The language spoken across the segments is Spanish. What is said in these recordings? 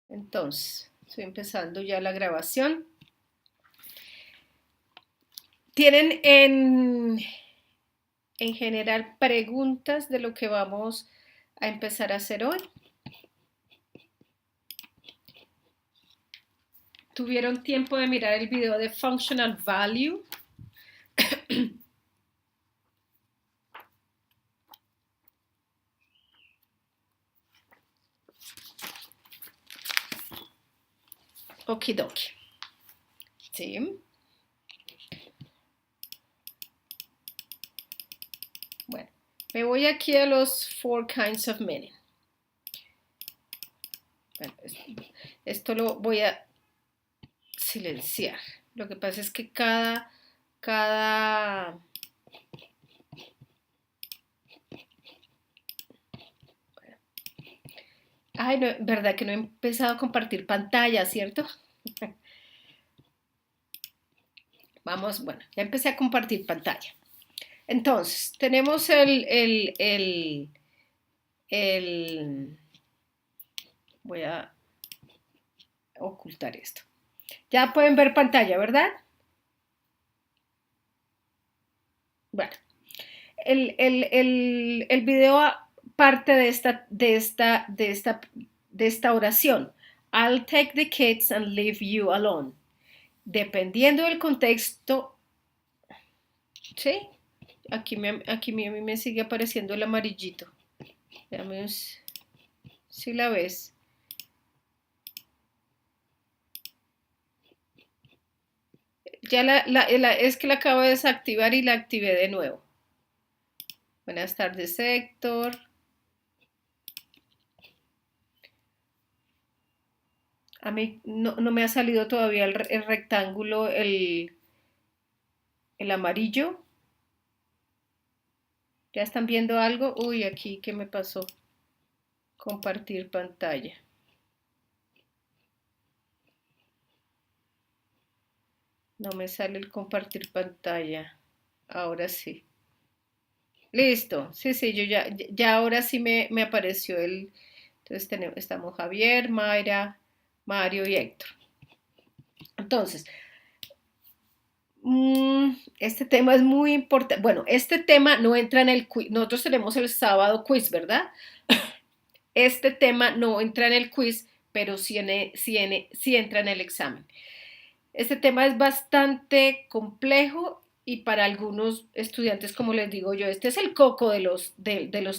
Entonces, estoy empezando ya la grabación. ¿Tienen en general preguntas de lo que vamos a empezar a hacer hoy? ¿Tuvieron tiempo de mirar el video de Functional Value? Okidoki. Sí. Bueno, me voy aquí a los Four Kinds of Meaning. Bueno, esto lo voy a silenciar. Lo que pasa es que cada Ay, no, verdad que no he empezado a compartir pantalla, ¿cierto? Vamos, bueno, ya empecé a compartir pantalla. Entonces, tenemos voy a ocultar esto. Ya pueden ver pantalla, ¿verdad? Bueno, el video parte de esta oración. I'll take the kids and leave you alone. Dependiendo del contexto, ¿sí? Aquí a mí me sigue apareciendo el amarillito. Déjame ver si la ves. Ya es que la acabo de desactivar y la activé de nuevo. Buenas tardes, Héctor. A mí no me ha salido todavía el rectángulo, el amarillo. ¿Ya están viendo algo? Uy, aquí, ¿qué me pasó? Compartir pantalla. No me sale el compartir pantalla. Ahora sí. Listo. Sí, yo ya ahora sí me apareció el. Entonces estamos Javier, Mayra, Mario y Héctor. Entonces, este tema es muy importante. Bueno, este tema no entra en el quiz. Nosotros tenemos el sábado quiz, ¿verdad? Este tema no entra en el quiz, pero sí entra en el examen. Este tema es bastante complejo y para algunos estudiantes, como les digo yo, este es el coco de los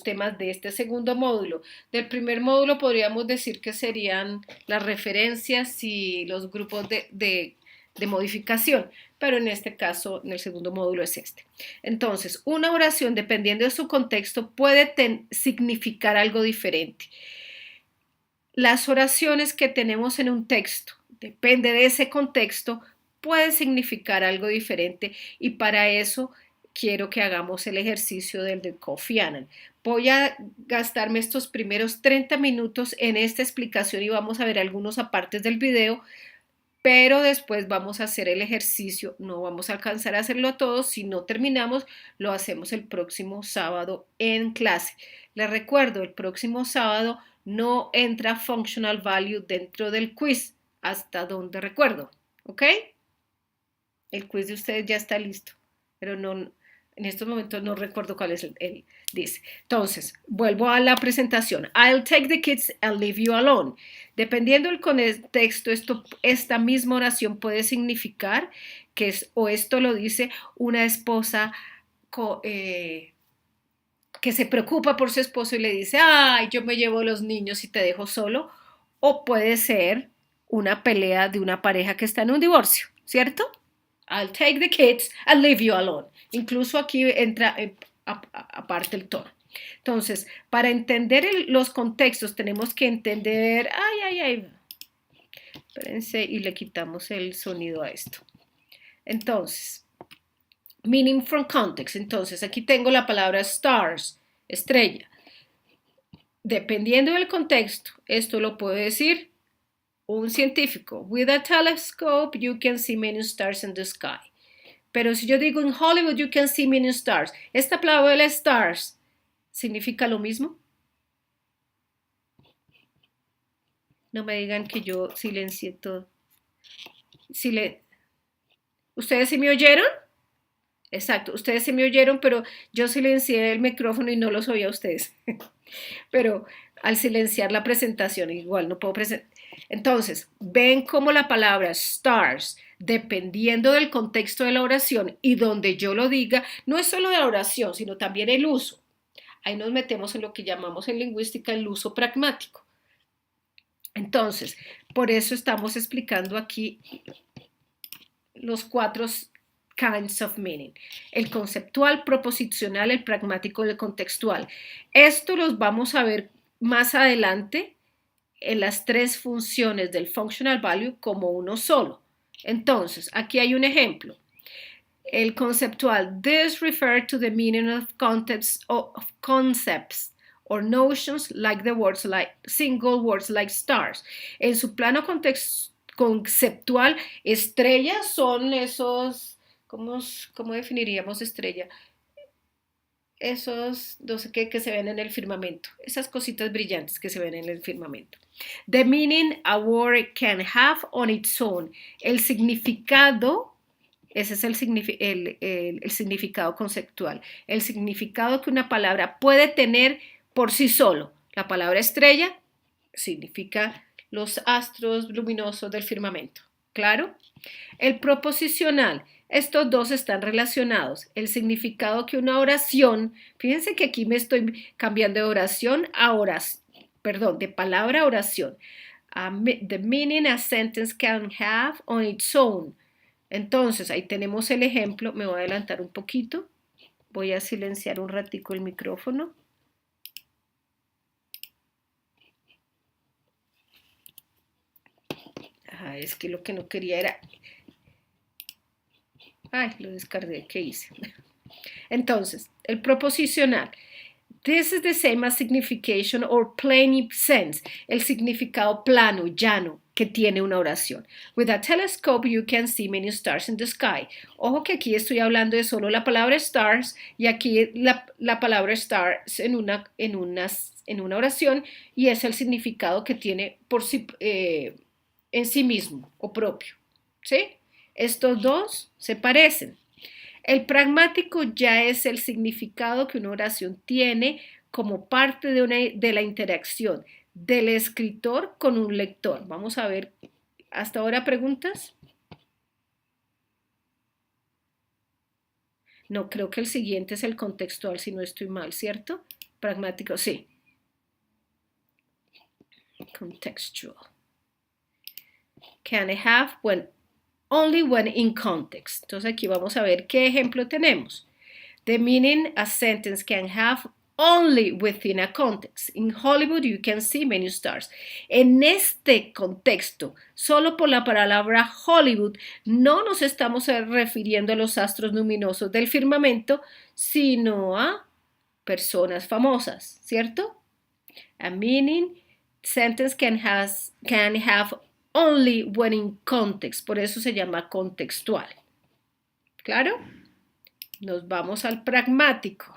temas de este segundo módulo. Del primer módulo podríamos decir que serían las referencias y los grupos de modificación, pero en este caso, en el segundo módulo es este. Entonces, una oración, dependiendo de su contexto, puede significar algo diferente. Las oraciones que tenemos en un texto, depende de ese contexto, puede significar algo diferente y para eso quiero que hagamos el ejercicio del de Kofi Annan. Voy a gastarme estos primeros 30 minutos en esta explicación y vamos a ver algunos apartes del video, pero después vamos a hacer el ejercicio, no vamos a alcanzar a hacerlo todo, si no terminamos lo hacemos el próximo sábado en clase. Les recuerdo, el próximo sábado no entra functional value dentro del quiz, hasta donde recuerdo, ¿ok? El quiz de ustedes ya está listo, pero no, en estos momentos no recuerdo cuál es el dice. Entonces, vuelvo a la presentación. I'll take the kids and leave you alone. Dependiendo del contexto, esta misma oración puede significar que o esto lo dice una esposa que se preocupa por su esposo y le dice, ay, yo me llevo los niños y te dejo solo. O puede ser una pelea de una pareja que está en un divorcio, ¿cierto? I'll take the kids and leave you alone. Incluso aquí entra aparte el tono. Entonces, para entender los contextos tenemos que entender, espérense y le quitamos el sonido a esto. Entonces, meaning from context. Entonces, aquí tengo la palabra stars, estrella. Dependiendo del contexto, esto lo puede decir un científico. With a telescope, you can see many stars in the sky. Pero si yo digo en Hollywood, you can see many stars, esta palabra de stars significa lo mismo. No me digan que yo silencié todo. Sile- ¿Ustedes sí me oyeron? Exacto, ustedes sí me oyeron, pero yo silencié el micrófono y no los oía a ustedes. Pero al silenciar la presentación, igual no puedo presentar. Entonces, ven cómo la palabra stars, dependiendo del contexto de la oración y donde yo lo diga, no es solo de la oración, sino también el uso. Ahí nos metemos en lo que llamamos en lingüística el uso pragmático. Entonces, por eso estamos explicando aquí los cuatro kinds of meaning: el conceptual, proposicional, el pragmático y el contextual. Esto los vamos a ver más adelante en las tres funciones del functional value como uno solo. Entonces, aquí hay un ejemplo. El conceptual: this refers to the meaning of concepts or notions like the words like single words like stars. En su plano conceptual, estrellas son esos, ¿cómo definiríamos estrella? Esos, no sé qué, que se ven en el firmamento, esas cositas brillantes que se ven en el firmamento. The meaning a word can have on its own. El significado, ese es el significado conceptual, el significado que una palabra puede tener por sí solo. La palabra estrella significa los astros luminosos del firmamento. ¿Claro? El proposicional. Estos dos están relacionados. El significado que una oración, fíjense que aquí me estoy cambiando de oración a oración, perdón, de palabra a oración. The meaning a sentence can have on its own. Entonces, ahí tenemos el ejemplo. Me voy a adelantar un poquito. Voy a silenciar un ratico el micrófono. Es que lo que no quería era... Ay, lo descargué. ¿Qué hice? Entonces, el proposicional. This is the same as signification or plain sense, el significado plano, llano, que tiene una oración. With a telescope you can see many stars in the sky. Ojo que aquí estoy hablando de solo la palabra stars y aquí la palabra stars en una oración, y es el significado que tiene por sí, en sí mismo o propio. ¿Sí? Estos dos se parecen. El pragmático ya es el significado que una oración tiene como parte de la interacción del escritor con un lector. Vamos a ver, hasta ahora preguntas. No, creo que el siguiente es el contextual, si no estoy mal, ¿cierto? Pragmático, sí. Contextual. Can I have only when in context. Entonces aquí vamos a ver qué ejemplo tenemos. The meaning a sentence can have only within a context. In Hollywood you can see many stars. En este contexto, solo por la palabra Hollywood, no nos estamos refiriendo a los astros luminosos del firmamento, sino a personas famosas, ¿cierto? A meaning sentence can have only when in context. Por eso se llama contextual. ¿Claro? Nos vamos al pragmático.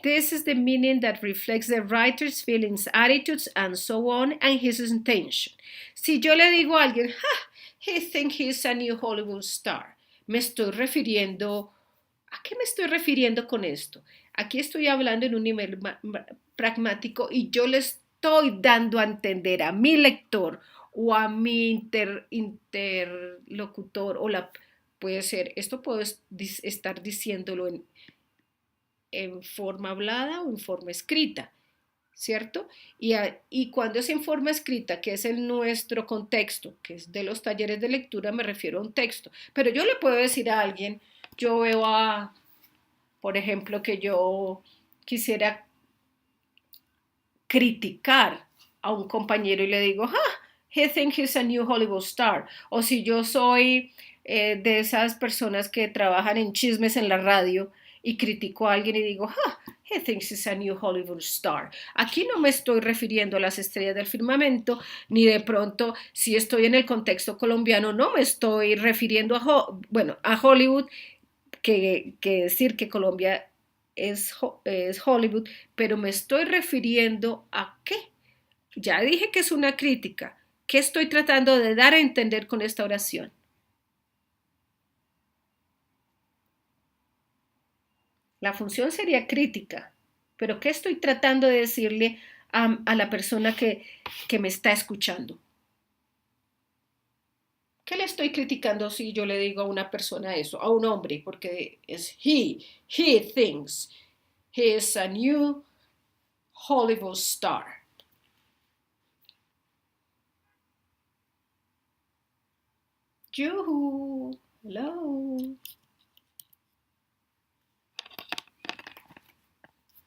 This is the meaning that reflects the writer's feelings, attitudes, and so on, and his intention. Si yo le digo a alguien, he thinks he's a new Hollywood star, me estoy refiriendo, ¿a qué me estoy refiriendo con esto? Aquí estoy hablando en un nivel pragmático y yo le estoy dando a entender a mi lector o a mi interlocutor, puede ser, esto puedo estar diciéndolo en forma hablada o en forma escrita, ¿cierto? Y cuando es en forma escrita, que es en nuestro contexto, que es de los talleres de lectura, me refiero a un texto. Pero yo le puedo decir a alguien, yo veo por ejemplo, que yo quisiera criticar a un compañero y le digo, he thinks he's a new Hollywood star. O si yo soy de esas personas que trabajan en chismes en la radio y critico a alguien y digo, he thinks he's a new Hollywood star. Aquí no me estoy refiriendo a las estrellas del firmamento, ni de pronto, si estoy en el contexto colombiano, no me estoy refiriendo a Hollywood, que decir que Colombia es Hollywood, pero me estoy refiriendo a qué? Ya dije que es una crítica. ¿Qué estoy tratando de dar a entender con esta oración? La función sería crítica, pero ¿qué estoy tratando de decirle a la persona que me está escuchando? ¿Qué le estoy criticando si yo le digo a una persona eso, a un hombre? Porque es he thinks he is a new Hollywood star. Yuhu, hello.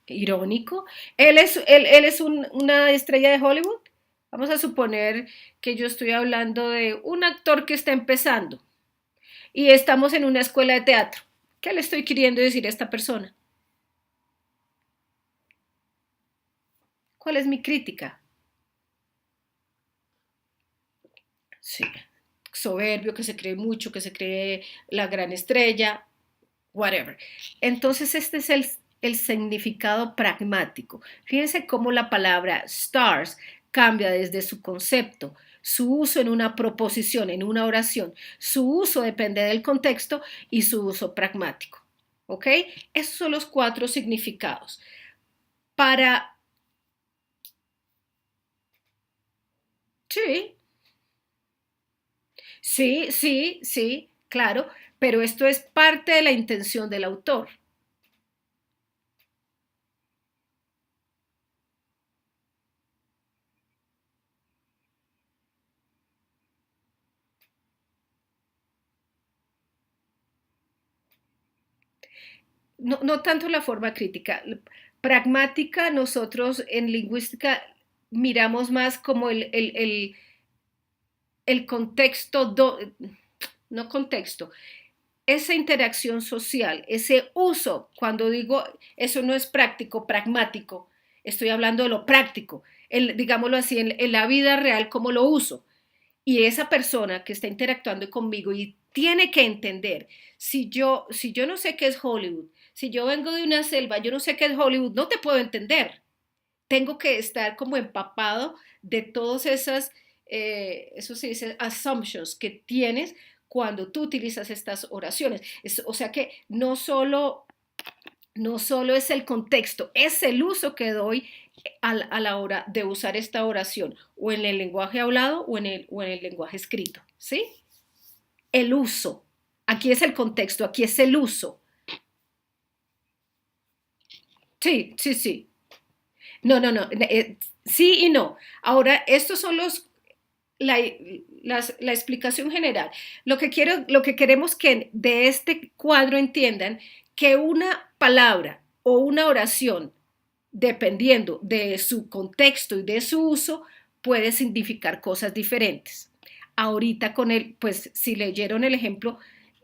Irónico. Él es una estrella de Hollywood. Vamos a suponer que yo estoy hablando de un actor que está empezando y estamos en una escuela de teatro. ¿Qué le estoy queriendo decir a esta persona? ¿Cuál es mi crítica? Sí, soberbio, que se cree mucho, que se cree la gran estrella, whatever. Entonces este es el significado pragmático. Fíjense cómo la palabra stars cambia desde su concepto, su uso en una proposición, en una oración. Su uso depende del contexto y su uso pragmático. ¿Ok? Esos son los cuatro significados. Para... Sí, sí, claro, pero esto es parte de la intención del autor. No, no tanto la forma crítica. Pragmática, nosotros en lingüística miramos más como el contexto, no contexto, esa interacción social, ese uso, cuando digo eso no es práctico, pragmático, estoy hablando de lo práctico, digámoslo así, en la vida real, cómo lo uso. Y esa persona que está interactuando conmigo y tiene que entender, si yo no sé qué es Hollywood, si yo vengo de una selva, yo no sé qué es Hollywood, no te puedo entender. Tengo que estar como empapado de todas esas, eso se dice, assumptions que tienes cuando tú utilizas estas oraciones. O sea que no solo es el contexto, es el uso que doy a la hora de usar esta oración, o en el lenguaje hablado o en el lenguaje escrito, ¿sí? El uso. Aquí es el contexto, aquí es el uso. Sí. No. Sí y no. Ahora, estos son la, la explicación general. Lo que queremos que de este cuadro entiendan que una palabra o una oración, dependiendo de su contexto y de su uso, puede significar cosas diferentes. Ahorita con el, pues si leyeron el ejemplo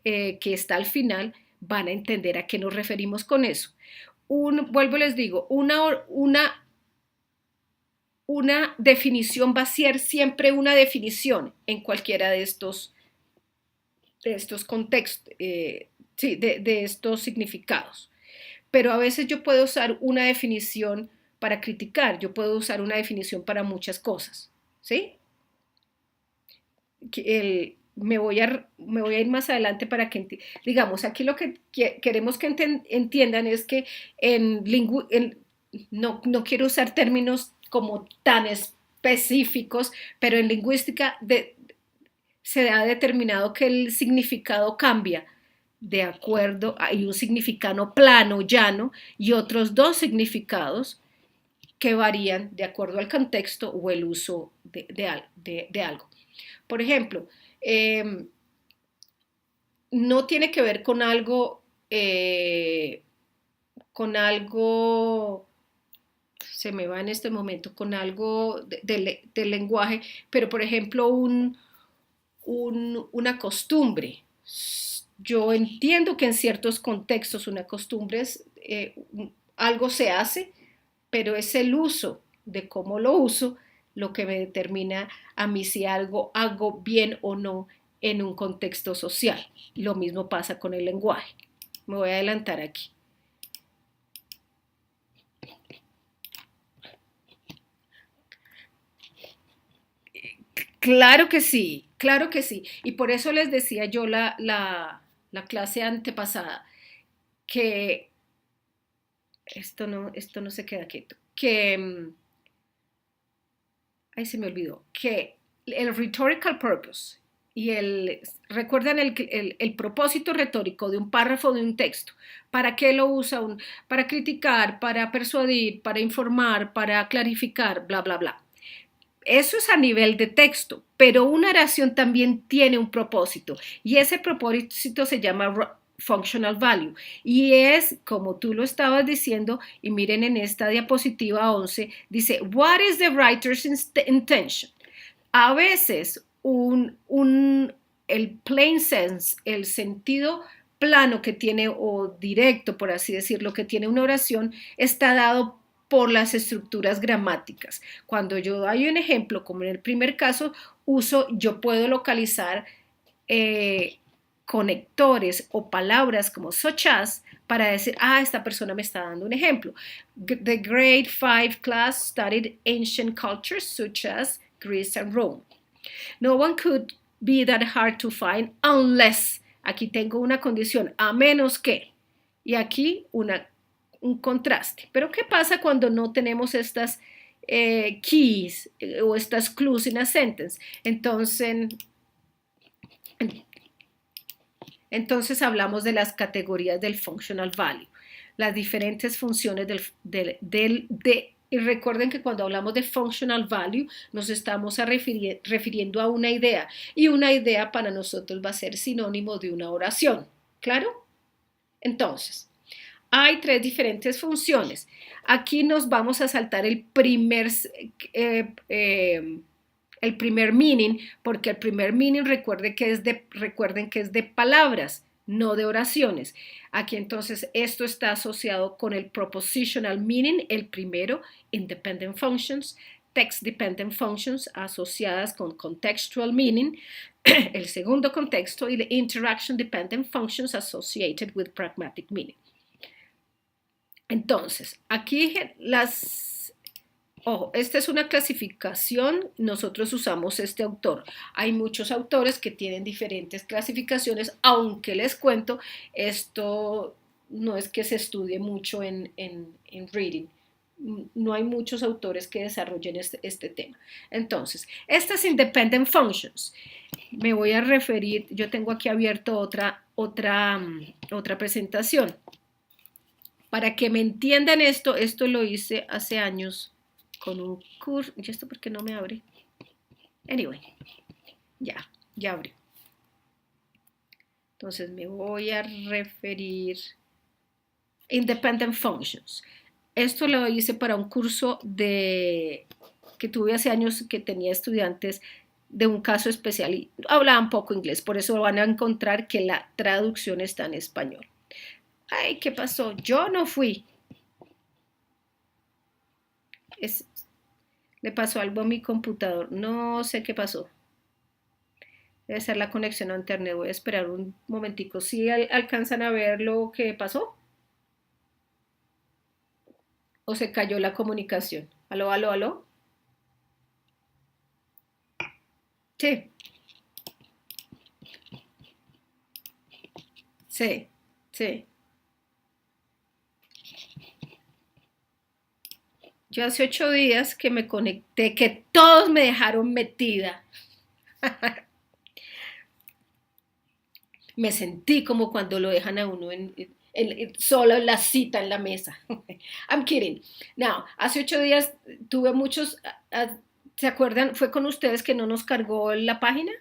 que está al final, van a entender a qué nos referimos con eso. Vuelvo y les digo, una definición va a ser siempre una definición en cualquiera de estos contextos, sí, de estos significados. Pero a veces yo puedo usar una definición para criticar, yo puedo usar una definición para muchas cosas, ¿sí? Me voy a ir más adelante para que, digamos, aquí lo que queremos que entiendan es que no quiero usar términos como tan específicos, pero en lingüística se ha determinado que el significado cambia de acuerdo, hay un significado plano, llano, y otros dos significados que varían de acuerdo al contexto o el uso de algo. Por ejemplo, eh, no tiene que ver con algo, se me va en este momento, con algo del lenguaje, pero por ejemplo, una costumbre. Yo entiendo que en ciertos contextos una costumbre es algo se hace, pero es el uso de cómo lo uso lo que me determina a mí si algo hago bien o no en un contexto social. Lo mismo pasa con el lenguaje. Me voy a adelantar aquí. Claro que sí, claro que sí. Y por eso les decía yo la clase antepasada que esto no se queda quieto, que, ay, se me olvidó, que el rhetorical purpose y recuerdan el propósito retórico de un párrafo de un texto. ¿Para qué lo usa? Para criticar, para persuadir, para informar, para clarificar, bla, bla, bla. Eso es a nivel de texto, pero una oración también tiene un propósito y ese propósito se llama functional value y es como tú lo estabas diciendo y miren en esta diapositiva 11 dice what is the writer's intention. A veces el plain sense, el sentido plano que tiene o directo, por así decirlo, que tiene una oración, está dado por las estructuras gramáticas. Cuando yo doy un ejemplo, como en el primer caso, yo puedo localizar eh, conectores o palabras como such as para decir, esta persona me está dando un ejemplo. The grade 5 class studied ancient cultures such as Greece and Rome. No one could be that hard to find unless, aquí tengo una condición, a menos que, y aquí un contraste. Pero ¿qué pasa cuando no tenemos estas keys o estas clues in a sentence? Entonces hablamos de las categorías del functional value, las diferentes funciones y recuerden que cuando hablamos de functional value nos estamos refiriendo a una idea y una idea para nosotros va a ser sinónimo de una oración. ¿Claro? Entonces, hay tres diferentes funciones. Aquí nos vamos a saltar el primer meaning, porque el primer meaning recuerden que es de palabras, no de oraciones. Aquí entonces esto está asociado con el propositional meaning, el primero, independent functions, text dependent functions asociadas con contextual meaning, el segundo contexto y the interaction dependent functions associated with pragmatic meaning. Entonces, aquí esta es una clasificación, nosotros usamos este autor. Hay muchos autores que tienen diferentes clasificaciones, aunque les cuento, esto no es que se estudie mucho en reading. No hay muchos autores que desarrollen este tema. Entonces, estas independent functions, me voy a referir, yo tengo aquí abierto otra presentación. Para que me entiendan esto lo hice hace años con un curso. ¿Y esto por qué no me abre? Anyway, ya abrió. Entonces me voy a referir independent functions. Esto lo hice para un curso que tuve hace años que tenía estudiantes de un caso especial y hablaban poco inglés, por eso van a encontrar que la traducción está en español. Ay, ¿qué pasó? Yo no fui. Le pasó algo a mi computador. No sé qué pasó. Debe ser la conexión a internet. Voy a esperar un momentico. ¿Sí alcanzan a ver lo que pasó? ¿O se cayó la comunicación? ¿Aló, aló, aló? Sí. Sí, sí. Yo hace 8 días que me conecté, que todos me dejaron metida. Me sentí como cuando lo dejan a uno solo en la cita en la mesa. I'm kidding. Now, hace 8 días tuve muchos, ¿se acuerdan? ¿Fue con ustedes que no nos cargó la página?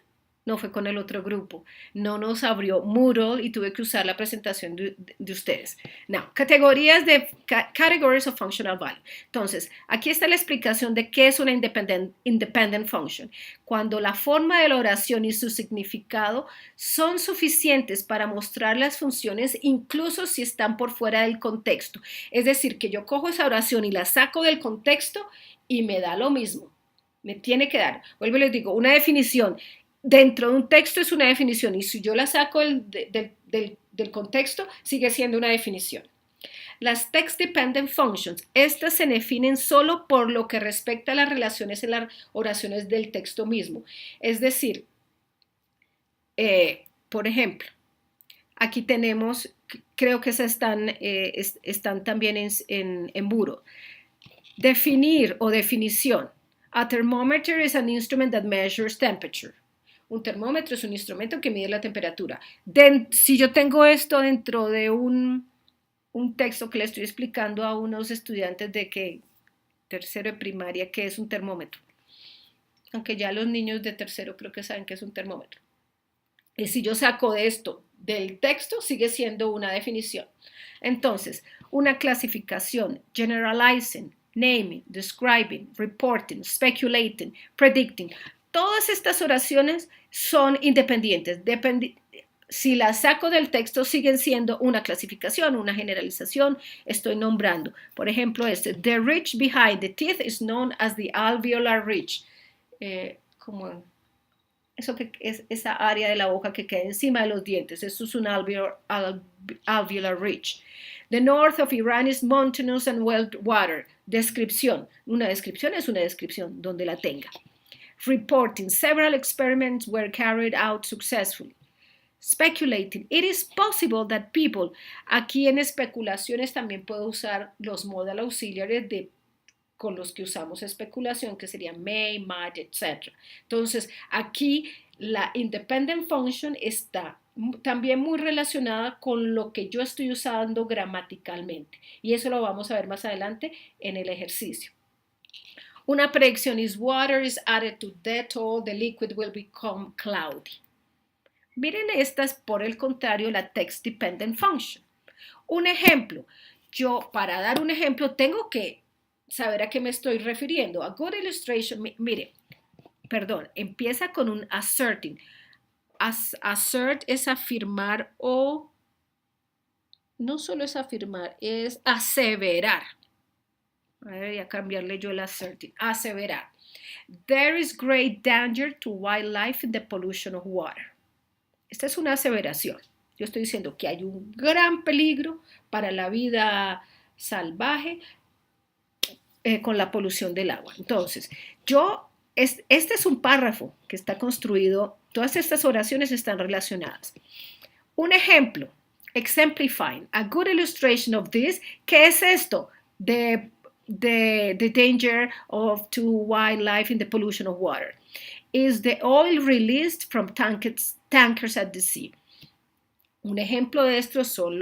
No fue con el otro grupo. No nos abrió Moodle y tuve que usar la presentación de ustedes. Now, categories of functional value. Entonces, aquí está la explicación de qué es una independent function. Cuando la forma de la oración y su significado son suficientes para mostrar las funciones, incluso si están por fuera del contexto. Es decir, que yo cojo esa oración y la saco del contexto y me da lo mismo. Me tiene que dar, vuelvo y les digo, una definición. Dentro de un texto es una definición y si yo la saco del contexto, sigue siendo una definición. Las text-dependent functions, estas se definen solo por lo que respecta a las relaciones en las oraciones del texto mismo. Es decir, por ejemplo, aquí tenemos, creo que están también en Buro. Definir o definición. A thermometer is an instrument that measures temperature. Un termómetro es un instrumento que mide la temperatura. Si yo tengo esto dentro de un texto que le estoy explicando a unos estudiantes de tercero de primaria, ¿qué es un termómetro? Aunque ya los niños de tercero creo que saben qué es un termómetro. Y si yo saco de esto del texto, sigue siendo una definición. Entonces, una clasificación, generalizing, naming, describing, reporting, speculating, predicting. Todas estas oraciones son independientes. Si las saco del texto, siguen siendo una clasificación, una generalización. Estoy nombrando. Por ejemplo, the ridge behind the teeth is known as the alveolar ridge. Como eso que es esa área de la boca que queda encima de los dientes. Eso es un alveolar ridge. The north of Iran is mountainous and well water. Descripción. Una descripción es una descripción donde la tenga. Reporting. Several experiments were carried out successfully. Speculating. It is possible that people. Aquí en especulaciones también puedo usar los modal auxiliares con los que usamos especulación, que serían may, might, etc. Entonces, aquí la independent function está también muy relacionada con lo que yo estoy usando gramaticalmente. Y eso lo vamos a ver más adelante en el ejercicio. Una predicción is water is added to Dettol, the liquid will become cloudy. Miren estas, por el contrario, la text dependent function. Un ejemplo. Yo, para dar un ejemplo, tengo que saber a qué me estoy refiriendo. A good illustration, mire, perdón, empieza con un asserting. Assert es afirmar o, no solo es afirmar, es aseverar. Debería cambiarle yo el asserting. Aseverar. There is great danger to wildlife in the pollution of water. Esta es una aseveración. Yo estoy diciendo que hay un gran peligro para la vida salvaje con la polución del agua. Entonces, este es un párrafo que está construido, todas estas oraciones están relacionadas. Un ejemplo, exemplifying, a good illustration of this, ¿qué es esto? The danger to wildlife in the pollution of water is the oil released from tankers at the sea. Un ejemplo de estos son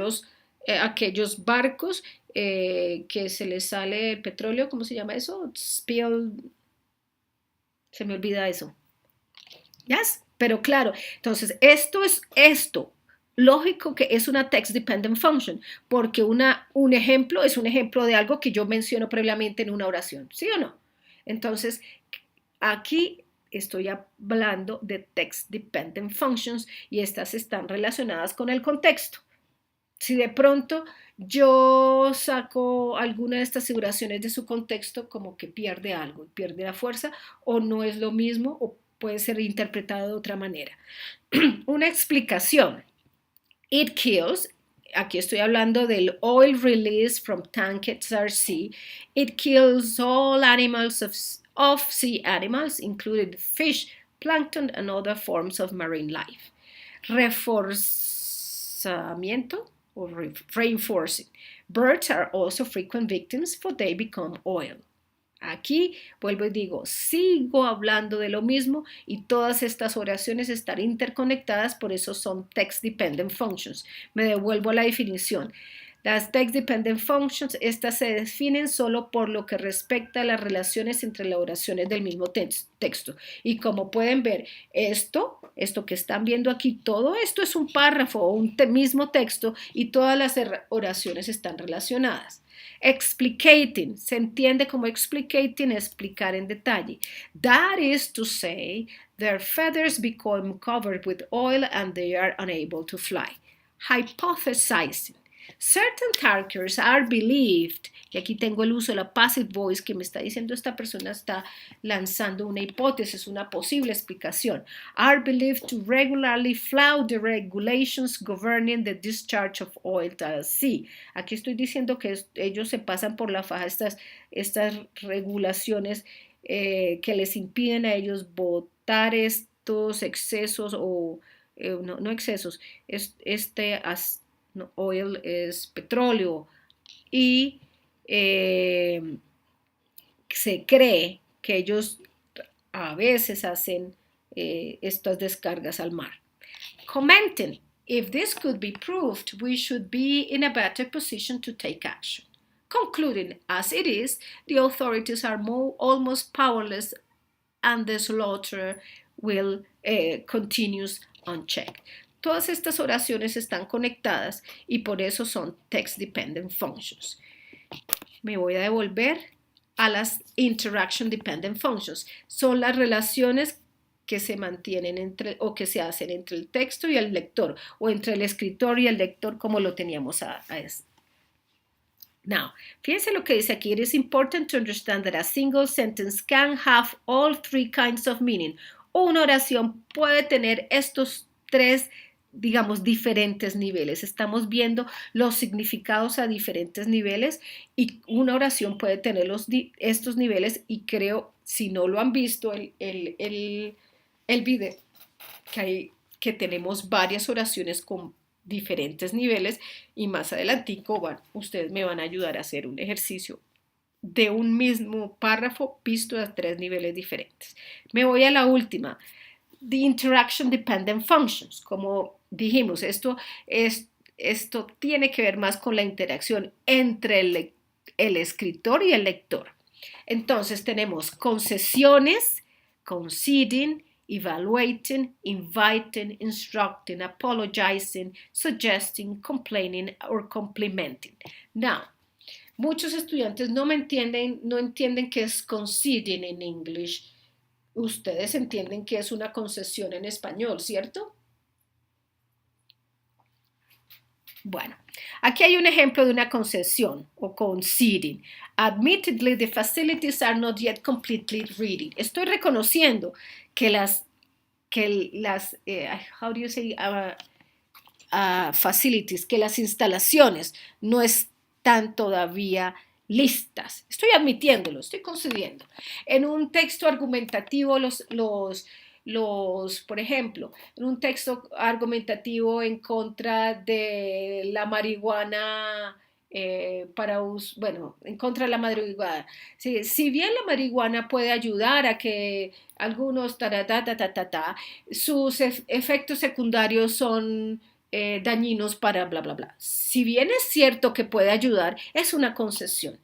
aquellos barcos que se les sale el petróleo, ¿cómo se llama eso? Spill, se me olvida eso. ¿Yes? Pero claro, entonces esto. Lógico que es una text dependent function, porque un ejemplo es un ejemplo de algo que yo menciono previamente en una oración, ¿sí o no? Entonces, aquí estoy hablando de text dependent functions y estas están relacionadas con el contexto. Si de pronto yo saco alguna de estas oraciones de su contexto, como que pierde algo, pierde la fuerza, o no es lo mismo, o puede ser interpretado de otra manera. Una explicación. It kills, aquí estoy hablando del oil release from tankers at sea. It kills all animals of sea animals, including fish, plankton, and other forms of marine life. Reforzamiento or reinforcing. Birds are also frequent victims, for they become oil. Aquí vuelvo y digo, sigo hablando de lo mismo y todas estas oraciones están interconectadas, por eso son text dependent functions. Me devuelvo a la definición. Las text dependent functions, estas se definen solo por lo que respecta a las relaciones entre las oraciones del mismo texto. Y como pueden ver, esto que están viendo aquí, todo esto es un párrafo o un mismo texto y todas las oraciones están relacionadas. Explicating, se entiende como explicating, explicar en detalle. That is to say, their feathers become covered with oil and they are unable to fly. Hypothesizing, Certain characters are believed, y aquí tengo el uso de la passive voice que me está diciendo esta persona está lanzando una hipótesis, una posible explicación. Are believed to regularly flout the regulations governing the discharge of oil to the sea. Aquí estoy diciendo que ellos se pasan por la faja estas regulaciones que les impiden a ellos botar estos excesos o no excesos, no, oil es petróleo y se cree que ellos a veces hacen estas descargas al mar. Commenting, if this could be proved, we should be in a better position to take action. Concluding, as it is, the authorities are almost powerless and the slaughter will continues unchecked. Todas estas oraciones están conectadas y por eso son text-dependent functions. Me voy a devolver a las interaction dependent functions. Son las relaciones que se mantienen entre o que se hacen entre el texto y el lector o entre el escritor y el lector como lo teníamos a eso. Now, fíjense lo que dice aquí. It is important to understand that a single sentence can have all three kinds of meaning. Una oración puede tener estos tres, digamos, diferentes niveles. Estamos viendo los significados a diferentes niveles y una oración puede tener estos niveles y creo, si no lo han visto, el video, que tenemos varias oraciones con diferentes niveles y más adelantico ustedes me van a ayudar a hacer un ejercicio de un mismo párrafo visto a tres niveles diferentes. Me voy a la última. The interaction dependent functions. Como dijimos, esto tiene que ver más con la interacción entre el escritor y el lector. Entonces tenemos concesiones, conceding, evaluating, inviting, instructing, apologizing, suggesting, complaining, or complimenting. Now, muchos estudiantes no entienden qué es conceding en English. Ustedes entienden que es una concesión en español, ¿cierto? Bueno, aquí hay un ejemplo de una concesión o conceding. Admittedly, the facilities are not yet completely ready. Estoy reconociendo que how do you say, facilities, que las instalaciones no están todavía listas. Estoy admitiéndolo, estoy concediendo. En un texto argumentativo, por ejemplo, en un texto argumentativo en contra de la marihuana, en contra de la marihuana. Si bien la marihuana puede ayudar a que algunos sus efectos secundarios son dañinos para bla, bla, bla. Si bien es cierto que puede ayudar, es una concesión.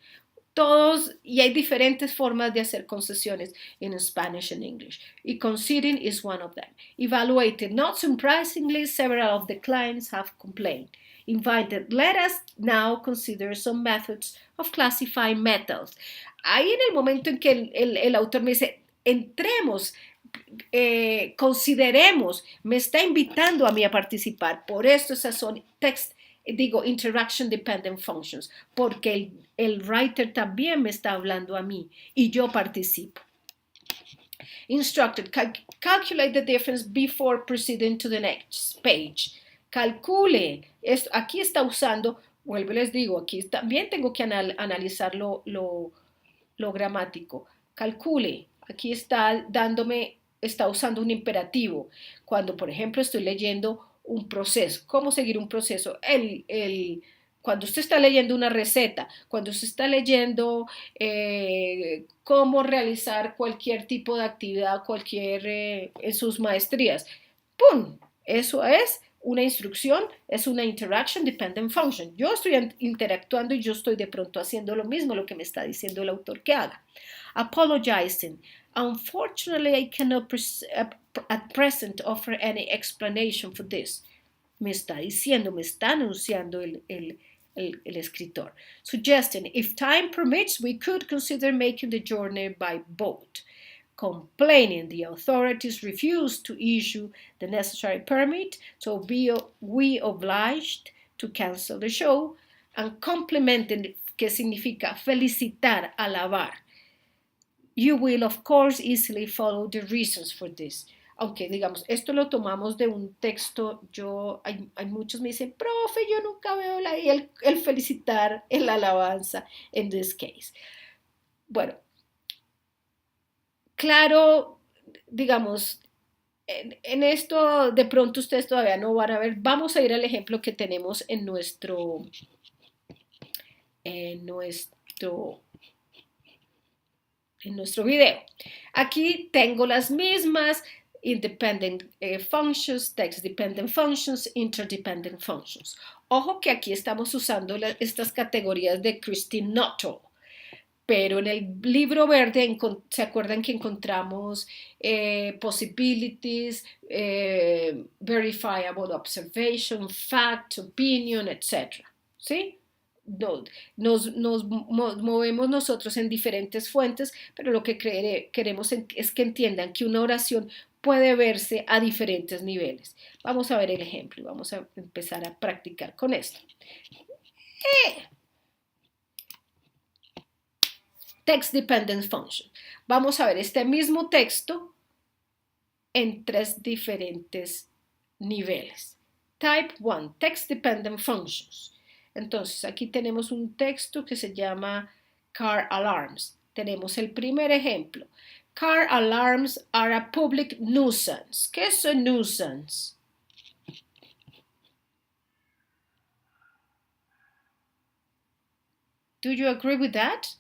Y hay diferentes formas de hacer concesiones en Spanish and English. Y conceding is one of them. Evaluated, not surprisingly, several of the clients have complained. Invited, let us now consider some methods of classifying metals. Ahí en el momento en que el autor me dice, entremos, consideremos, me está invitando a mí a participar. Por esto esas son interaction dependent functions, porque el writer también me está hablando a mí y yo participo. Instructed, calculate the difference before proceeding to the next page. Calcule, aquí está usando, vuelvo y les digo, aquí también tengo que analizar lo gramático. Calcule, aquí está usando un imperativo. Cuando, por ejemplo, estoy leyendo un proceso. ¿Cómo seguir un proceso? Cuando usted está leyendo una receta, cuando usted está leyendo cómo realizar cualquier tipo de actividad, en sus maestrías, ¡pum! Eso es una instrucción, es una interaction dependent function. Yo estoy interactuando y yo estoy de pronto haciendo lo mismo, lo que me está diciendo el autor que haga. Apologizing. Unfortunately, I cannot at present offer any explanation for this. Me está anunciando el escritor. Suggesting, if time permits, we could consider making the journey by boat. Complaining, the authorities refused to issue the necessary permit, so we obliged to cancel the show, and complimenting, que significa felicitar, alabar. You will, of course, easily follow the reasons for this. Aunque, digamos, esto lo tomamos de un texto, hay muchos me dicen, profe, yo nunca veo el felicitar, el alabanza, en this case. Bueno, claro, digamos, en esto de pronto ustedes todavía no van a ver. Vamos a ir al ejemplo que tenemos en nuestro video. Aquí tengo las mismas independent functions, text dependent functions, interdependent functions. Ojo que aquí estamos usando estas categorías de Christine Nuttall. Pero en el libro verde, ¿se acuerdan que encontramos possibilities, verifiable observation, fact, opinion, etc.? ¿Sí? Nos movemos nosotros en diferentes fuentes, pero lo que queremos es que entiendan que una oración puede verse a diferentes niveles. Vamos a ver el ejemplo y vamos a empezar a practicar con esto. Text Dependent Function. Vamos a ver este mismo texto en 3 diferentes niveles. Type 1, Text Dependent Functions. Entonces, aquí tenemos un texto que se llama Car Alarms. Tenemos el primer ejemplo. Car alarms are a public nuisance. ¿Qué es un nuisance? Do you agree with that?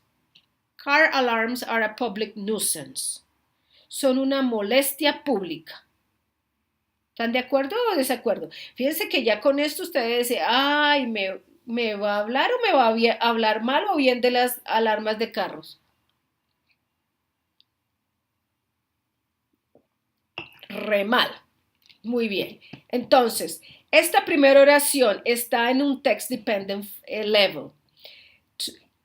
Car alarms are a public nuisance. Son una molestia pública. ¿Están de acuerdo o desacuerdo? Fíjense que ya con esto ustedes dicen, ay, ¿me va a hablar o me va a hablar mal o bien de las alarmas de carros? Re mal. Muy bien. Entonces, esta primera oración está en un text dependent level.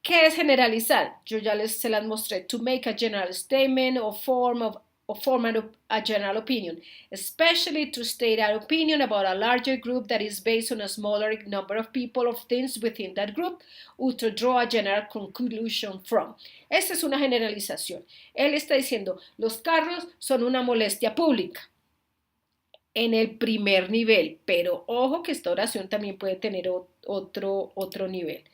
¿Qué es generalizar? Yo ya se las mostré. To make a general statement or form a general opinion, especially to state an opinion about a larger group that is based on a smaller number of people or things within that group, or to draw a general conclusion from. Esta es una generalización. Él está diciendo, los carros son una molestia pública en el primer nivel, pero ojo que esta oración también puede tener otro nivel.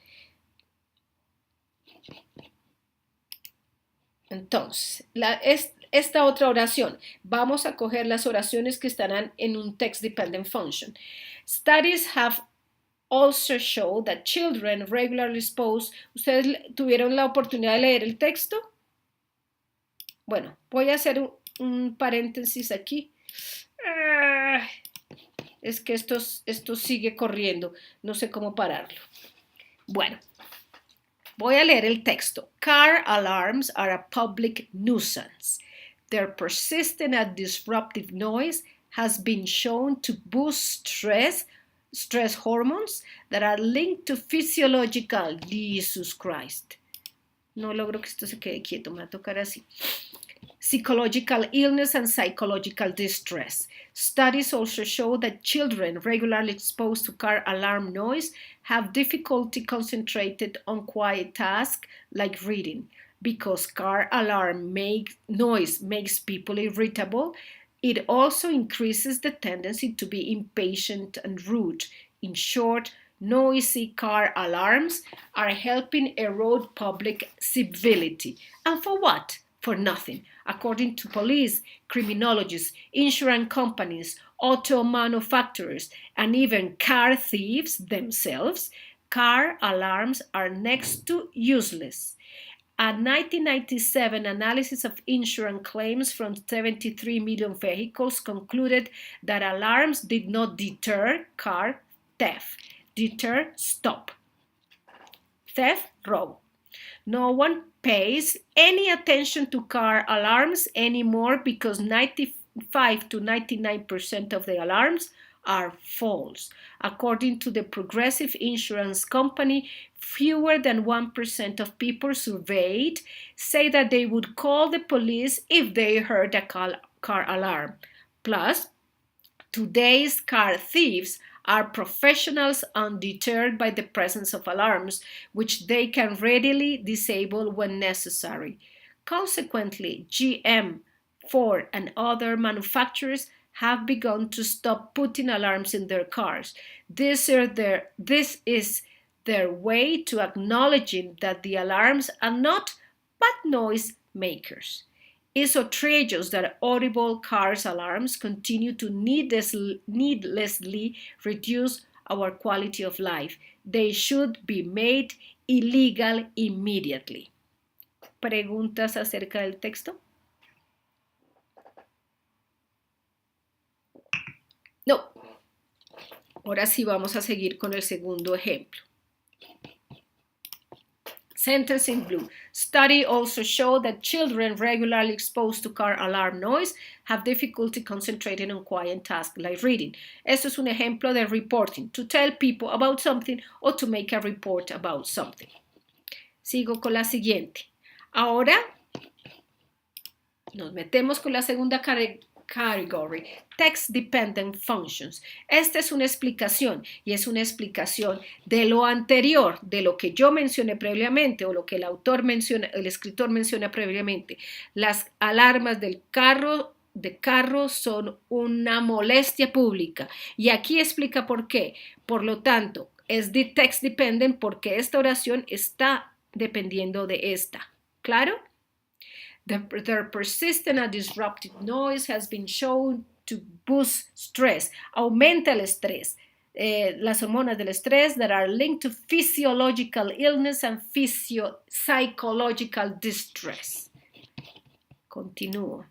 Entonces, esta otra oración, vamos a coger las oraciones que estarán en un text dependent function. Studies have also shown that children regularly exposed. ¿Ustedes tuvieron la oportunidad de leer el texto? Bueno, voy a hacer un paréntesis aquí. Es que esto sigue corriendo, no sé cómo pararlo. Bueno, voy a leer el texto. Car alarms are a public nuisance. Their persistent and disruptive noise has been shown to boost stress hormones that are linked to physiological, Jesus Christ. No logro que esto se quede quieto, me va a tocar así. Psychological illness and psychological distress. Studies also show that children regularly exposed to car alarm noise have difficulty concentrated on quiet tasks like reading. Because car alarm noise makes people irritable, it also increases the tendency to be impatient and rude. In short, noisy car alarms are helping erode public civility. And for what? For nothing. According to police, criminologists, insurance companies, auto manufacturers, and even car thieves themselves, car alarms are next to useless. A 1997 analysis of insurance claims from 73 million vehicles concluded that alarms did not deter car theft. Deter, stop. Theft, robo. No one pays any attention to car alarms anymore because 95 to 99% of the alarms are false. According to the Progressive Insurance Company, fewer than 1% of people surveyed say that they would call the police if they heard a car alarm. Plus, today's car thieves are professionals undeterred by the presence of alarms, which they can readily disable when necessary. Consequently, GM, Ford, and other manufacturers have begun to stop putting alarms in their cars. This is their way to acknowledging that the alarms are not but noise makers. It's outrageous that audible cars alarms continue to needlessly reduce our quality of life. They should be made illegal immediately. ¿Preguntas acerca del texto? No. Ahora sí vamos a seguir con el segundo ejemplo. Sentence in blue. Study also showed that children regularly exposed to car alarm noise have difficulty concentrating on quiet tasks like reading. Esto es un ejemplo de reporting, to tell people about something or to make a report about something. Sigo con la siguiente. Ahora nos metemos con la segunda category, text dependent functions. Esta es una explicación y es una explicación de lo anterior, de lo que yo mencioné previamente o lo que el escritor menciona previamente. Las alarmas de carro son una molestia pública y aquí explica por qué. Por lo tanto, es de text dependent porque esta oración está dependiendo de esta. ¿Claro? Their persistent and disruptive noise has been shown to boost stress. Aumenta el estrés. Las hormonas del estrés that are linked to physiological illness and psychological distress. Continúo.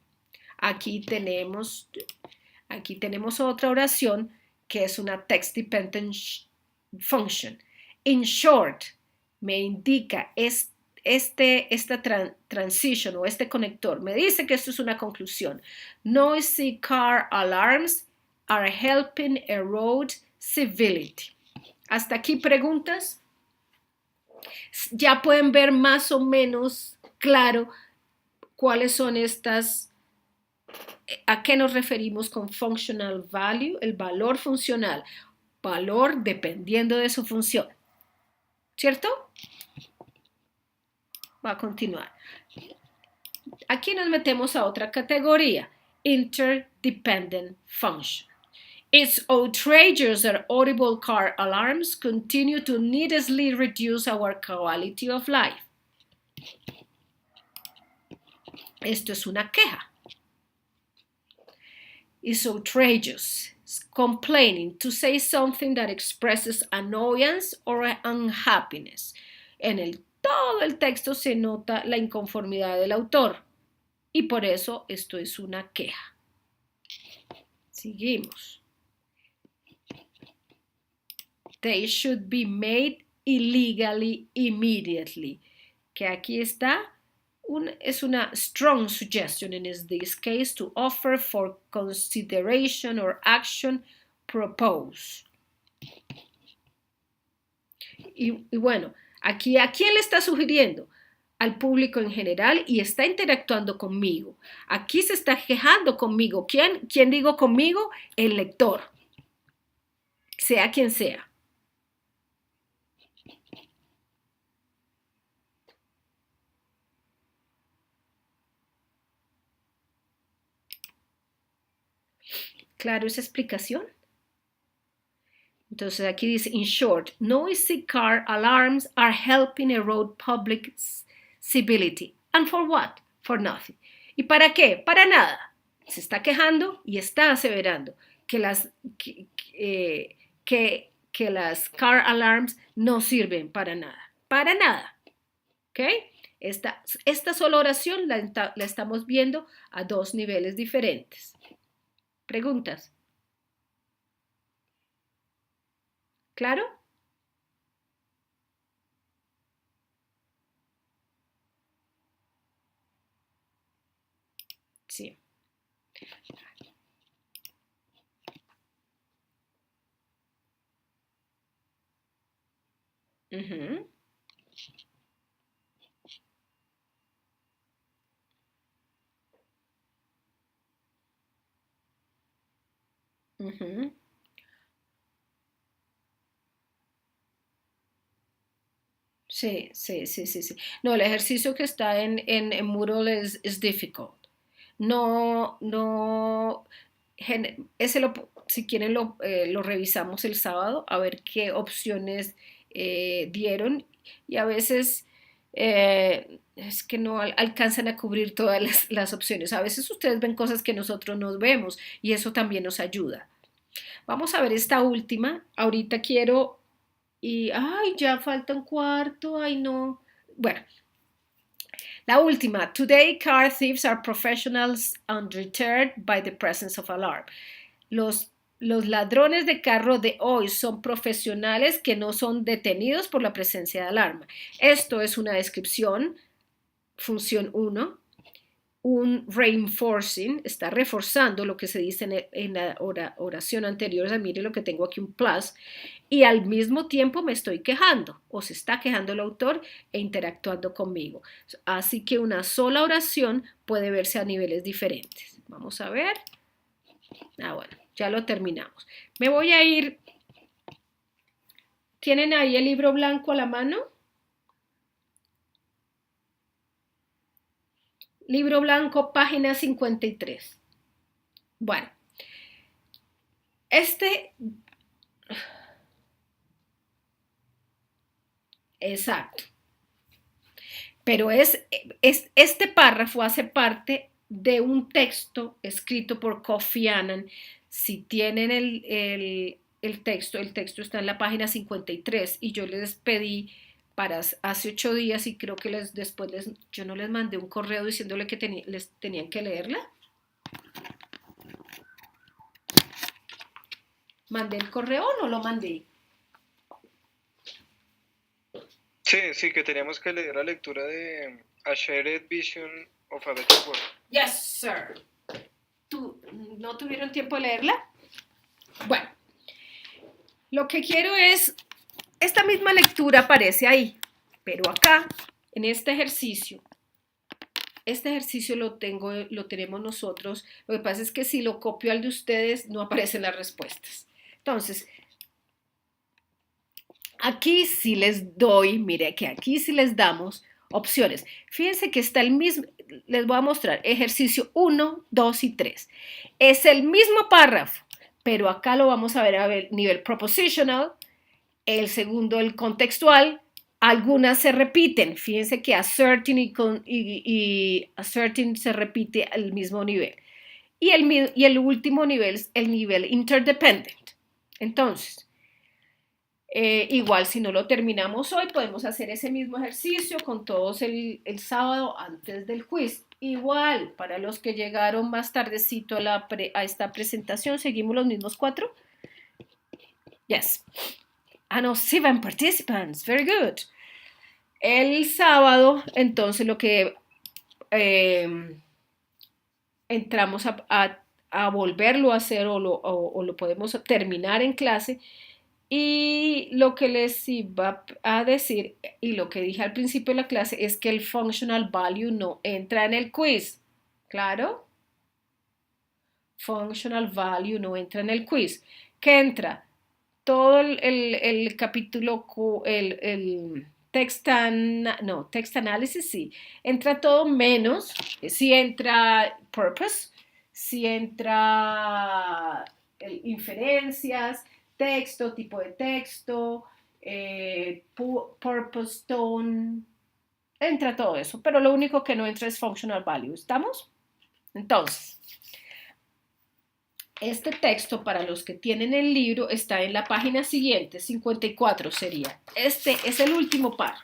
Aquí tenemos otra oración que es una text dependent function. In short, me indica esta transition o este conector. Me dice que esto es una conclusión. Noisy car alarms are helping erode civility. ¿Hasta aquí preguntas? Ya pueden ver más o menos claro cuáles son estas, a qué nos referimos con functional value, el valor funcional, valor dependiendo de su función. ¿Cierto? Va a continuar. Aquí nos metemos a otra categoría, interdependent function. It's outrageous that audible car alarms continue to needlessly reduce our quality of life. Esto es una queja. It's outrageous, complaining, to say something that expresses annoyance or unhappiness. Todo el texto se nota la inconformidad del autor y por eso esto es una queja. Seguimos. They should be made illegally immediately. Que aquí está, es una strong suggestion in this case to offer for consideration or action proposed. Y bueno, aquí, ¿a quién le está sugiriendo? Al público en general y está interactuando conmigo. Aquí se está quejando conmigo. ¿Quién digo conmigo? El lector. Sea quien sea. ¿Claro esa explicación? Entonces aquí dice, in short, noisy car alarms are helping erode public civility. And for what? For nothing. ¿Y para qué? Para nada. Se está quejando y está aseverando que las car alarms no sirven para nada. Para nada. ¿Ok? Esta sola oración la estamos viendo a dos niveles diferentes. ¿Preguntas? ¿Claro? Sí. Uh-huh. Uh-huh. Sí, sí, sí, sí, sí. No, el ejercicio que está en Moodle es difficult. No, no, ese si quieren lo revisamos el sábado a ver qué opciones dieron y a veces es que no alcanzan a cubrir todas las opciones. A veces ustedes ven cosas que nosotros no vemos y eso también nos ayuda. Vamos a ver esta última. Ahorita quiero y, ay, ya falta un cuarto, ay no. Bueno, la última. Today car thieves are professionals undeterred by the presence of alarm. Los, los ladrones de carro de hoy son profesionales que no son detenidos por la presencia de alarma. Esto es una descripción, función uno. Un reinforcing, está reforzando lo que se dice en la oración anterior, o sea, mire lo que tengo aquí, un plus, y al mismo tiempo me estoy quejando, o se está quejando el autor e interactuando conmigo. Así que una sola oración puede verse a niveles diferentes. Vamos a ver. Bueno, ya lo terminamos. Me voy a ir. ¿Tienen ahí el libro blanco a la mano? Libro blanco, página 53. Bueno, exacto. Pero este párrafo hace parte de un texto escrito por Kofi Annan. Si tienen el texto está en la página 53 y yo les pedí para hace 8 días y creo que yo no les mandé un correo diciéndole que les tenían que leerla. ¿Mandé el correo o no lo mandé? Sí, sí, que teníamos que leer la lectura de A Shared Vision of a Better World. Yes, sir. ¿No tuvieron tiempo de leerla? Bueno, lo que quiero es, esta misma lectura aparece ahí, pero acá, en este ejercicio lo tenemos nosotros. Lo que pasa es que si lo copio al de ustedes, no aparecen las respuestas. Entonces, aquí sí les doy, mire que aquí sí les damos opciones. Fíjense que está el mismo, les voy a mostrar, ejercicio 1, 2 y 3. Es el mismo párrafo, pero acá lo vamos a ver nivel propositional, el segundo el contextual, algunas se repiten. Fíjense que asserting y asserting se repite al mismo nivel. Y el último nivel es el nivel interdependent. Entonces, igual si no lo terminamos hoy, podemos hacer ese mismo ejercicio con todos el sábado antes del quiz. Igual, para los que llegaron más tardecito a esta presentación, seguimos los mismos 4. Yes. No, 7 participants. Very good. El sábado, entonces, lo que entramos a volverlo a hacer o lo podemos terminar en clase. Y lo que les iba a decir y lo que dije al principio de la clase es que el functional value no entra en el quiz. ¿Claro? Functional value no entra en el quiz. ¿Qué entra? Todo el capítulo, el text analysis, sí. Entra todo menos, sí entra purpose, sí entra inferencias, texto, tipo de texto, purpose, tone, entra todo eso, pero lo único que no entra es functional value, ¿estamos? Entonces, este texto, para los que tienen el libro, está en la página siguiente, 54 sería. Este es el último párrafo.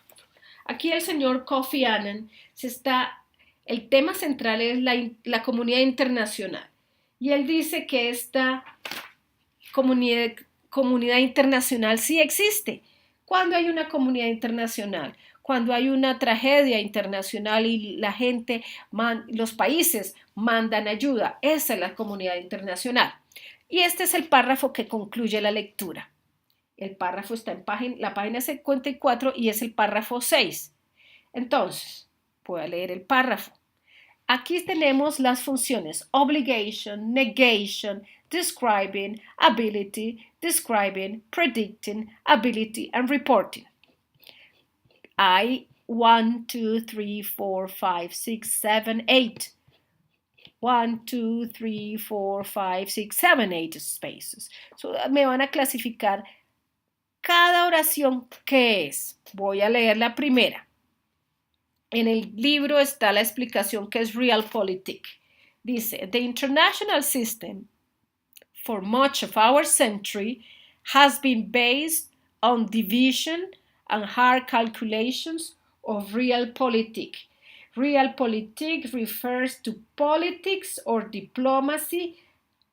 Aquí el señor Kofi Annan el tema central es la comunidad internacional. Y él dice que esta comunidad internacional sí existe. ¿Cuándo hay una comunidad internacional? Cuando hay una tragedia internacional y la gente, los países mandan ayuda. Esa es la comunidad internacional. Y este es el párrafo que concluye la lectura. El párrafo está en la página 54 y es el párrafo 6. Entonces, voy a leer el párrafo. Aquí tenemos las funciones obligation, negation, describing, ability, describing, predicting, ability and reporting. hay 1, 2, 3, 4, 5, 6, 7, 8. 1, 2, 3, 4, 5, 6, 7, 8 spaces. So, me van a clasificar cada oración que es. Voy a leer la primera. En el libro está la explicación que es Realpolitik. Dice, the international system for much of our century has been based on division and hard calculations of realpolitik. Realpolitik refers to politics or diplomacy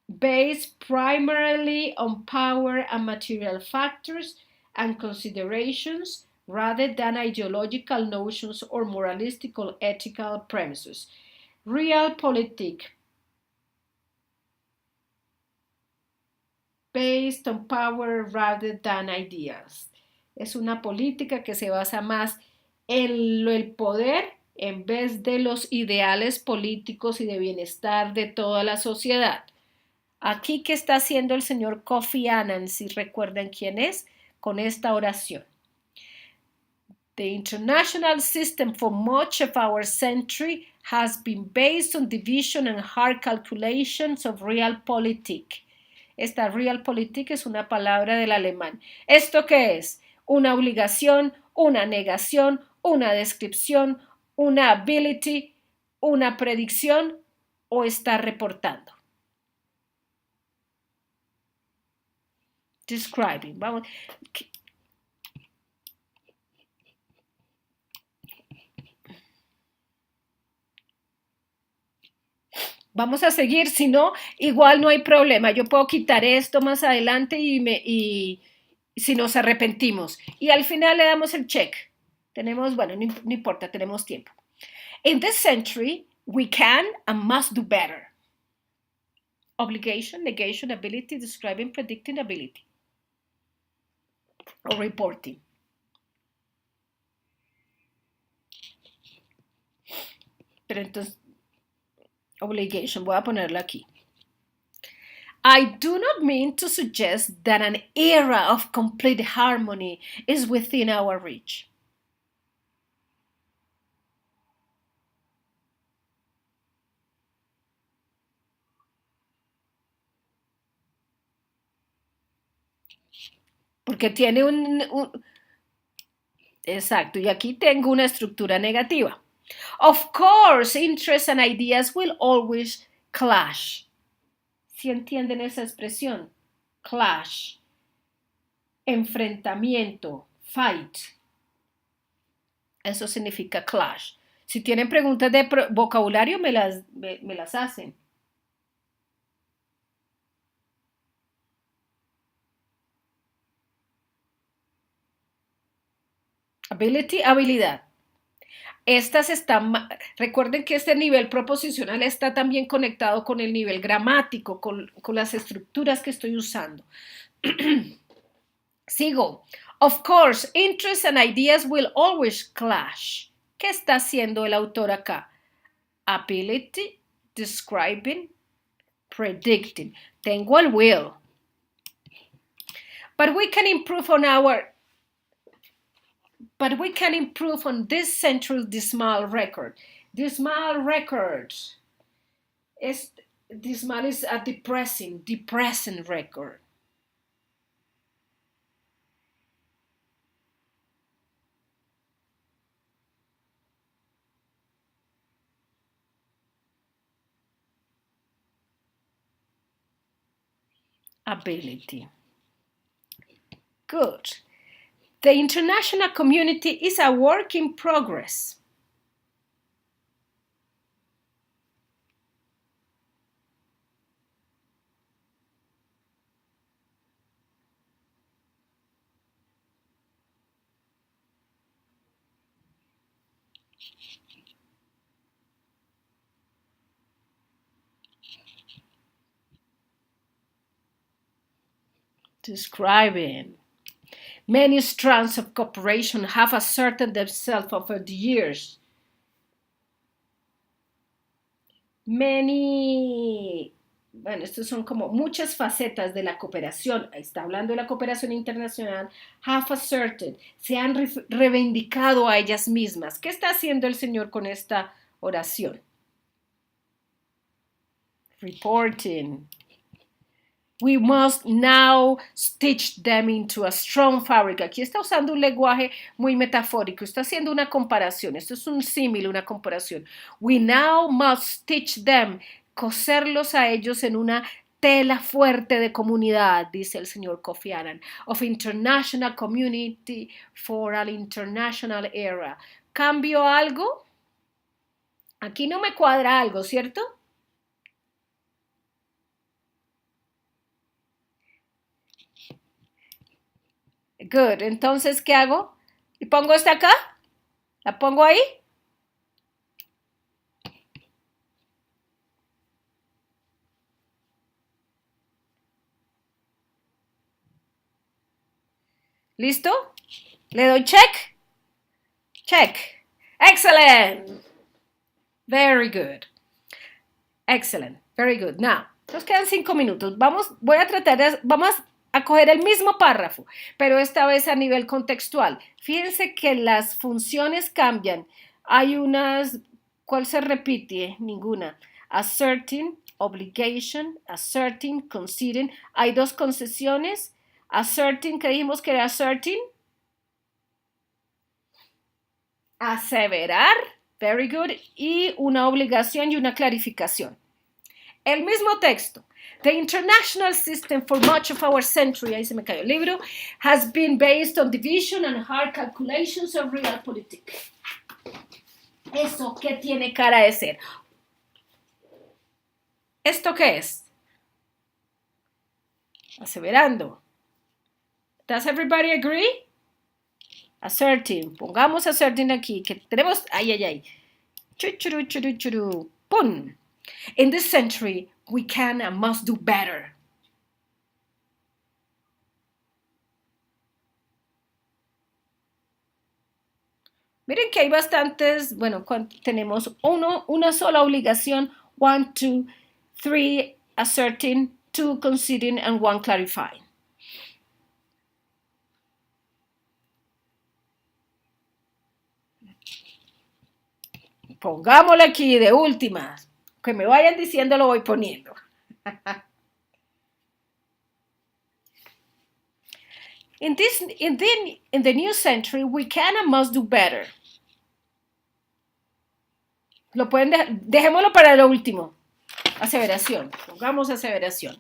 based primarily on power and material factors and considerations rather than ideological notions or moralistic or ethical premises. Realpolitik based on power rather than ideas. Es una política que se basa más en el poder en vez de los ideales políticos y de bienestar de toda la sociedad. Aquí, ¿qué está haciendo el señor Kofi Annan? Si recuerdan quién es, con esta oración. The international system for much of our century has been based on division and hard calculations of realpolitik. Esta realpolitik es una palabra del alemán. ¿Esto qué es? Una obligación, una negación, una descripción, una ability, una predicción o está reportando. Describing. Vamos a seguir, si no, igual no hay problema. Yo puedo quitar esto más adelante y si nos arrepentimos. Y al final le damos el check. Tenemos, bueno, no importa, tenemos tiempo. In this century, we can and must do better. Obligation, negation, ability, describing, predicting, ability. O reporting. Pero entonces, obligation, voy a ponerla aquí. I do not mean to suggest that an era of complete harmony is within our reach. Porque tiene exacto, y aquí tengo una estructura negativa. Of course, interests and ideas will always clash. ¿Sí entienden esa expresión? Clash. Enfrentamiento. Fight. Eso significa clash. Si tienen preguntas de vocabulario, me las hacen. Ability, habilidad. Estas están, recuerden que este nivel proposicional está también conectado con el nivel gramático, con las estructuras que estoy usando. Sigo. Of course, interests and ideas will always clash. ¿Qué está haciendo el autor acá? Ability, describing, predicting. Tengo el will. But we can improve on this central dismal record. Dismal record. Dismal is a depressing record. Ability. Good. The international community is a work in progress. Describing. Many strands of cooperation have asserted themselves over the years. bueno, estos son como muchas facetas de la cooperación. Está hablando de la cooperación internacional. Have asserted, se han reivindicado a ellas mismas. ¿Qué está haciendo el Señor con esta oración? Reporting. We must now stitch them into a strong fabric. Aquí está usando un lenguaje muy metafórico. Está haciendo una comparación. Esto es un símil, una comparación. We now must stitch them. Coserlos a ellos en una tela fuerte de comunidad, dice el señor Kofi Annan, of international community for an international era. ¿Cambio algo? Aquí no me cuadra algo, ¿cierto? Good. Entonces, ¿qué hago? ¿Y pongo esta acá? ¿La pongo ahí? ¿Listo? ¿Le doy check? Check. Excellent. Very good. Excellent. Very good. Now, nos quedan 5 minutos. Vamos a coger el mismo párrafo, pero esta vez a nivel contextual. Fíjense que las funciones cambian. Hay unas, ¿cuál se repite? Ninguna. Asserting, obligation, asserting, conceding. Hay dos concesiones. Asserting, que dijimos que era asserting. Aseverar, very good, y una obligación y una clarificación. El mismo texto. The international system for much of our century, ahí se me cayó el libro, has been based on division and hard calculations of realpolitik. ¿Eso qué tiene cara de ser? ¿Esto qué es? Aseverando. Does everybody agree? Asserting. Pongamos asserting aquí, que tenemos, ay. Chuchuru, churu, churu. Pum. In this century, we can and must do better. Miren que hay bastantes, bueno, tenemos una sola obligación, 1, 2, 3 asserting, 2 conceding, and 1 clarifying. Pongámoslo aquí de últimas. Que me vayan diciendo lo voy poniendo. In the new century, we can and must do better. Lo pueden dejémoslo para lo último. Aseveración. Pongamos aseveración.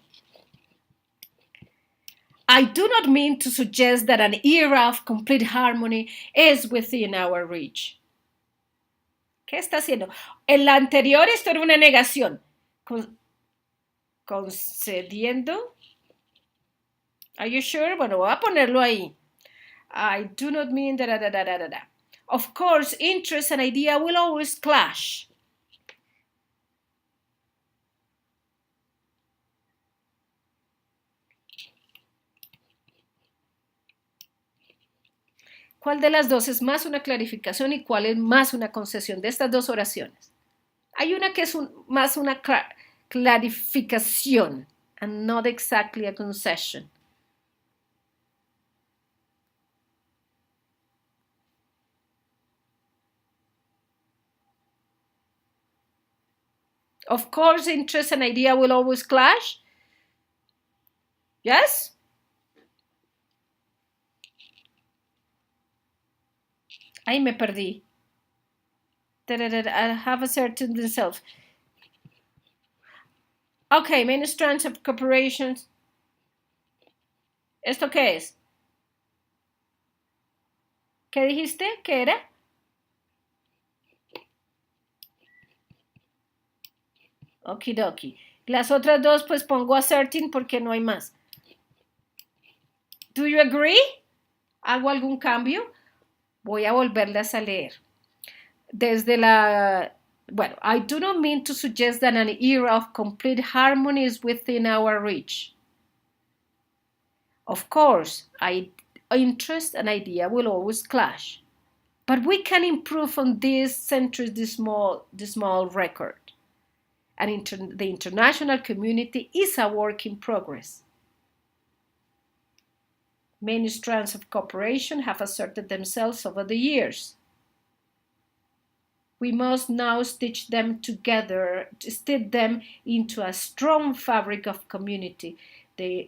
I do not mean to suggest that an era of complete harmony is within our reach. ¿Qué está haciendo? En la anterior esto era una negación. Concediendo. Are you sure? Bueno, voy a ponerlo ahí. I do not mean da. Of course, interest and idea will always clash. ¿Cuál de las dos es más una clarificación y cuál es más una concesión de estas dos oraciones? Hay una que es más una clarificación and not exactly a concession. Of course, interest and idea will always clash. Yes? Ahí me perdí. I have asserted themselves. Okay, main strands of corporations. ¿Esto qué es? ¿Qué dijiste? ¿Qué era? Okidoki. Las otras dos pues pongo asserting porque no hay más. Do you agree? ¿Hago algún cambio? Voy a volverlas a leer. Desde bueno, I do not mean to suggest that an era of complete harmony is within our reach. Of course, interest and idea will always clash. But we can improve on this century's small record. the international community is a work in progress. Many strands of cooperation have asserted themselves over the years. We must now stitch them together, stitch them into a strong fabric of community,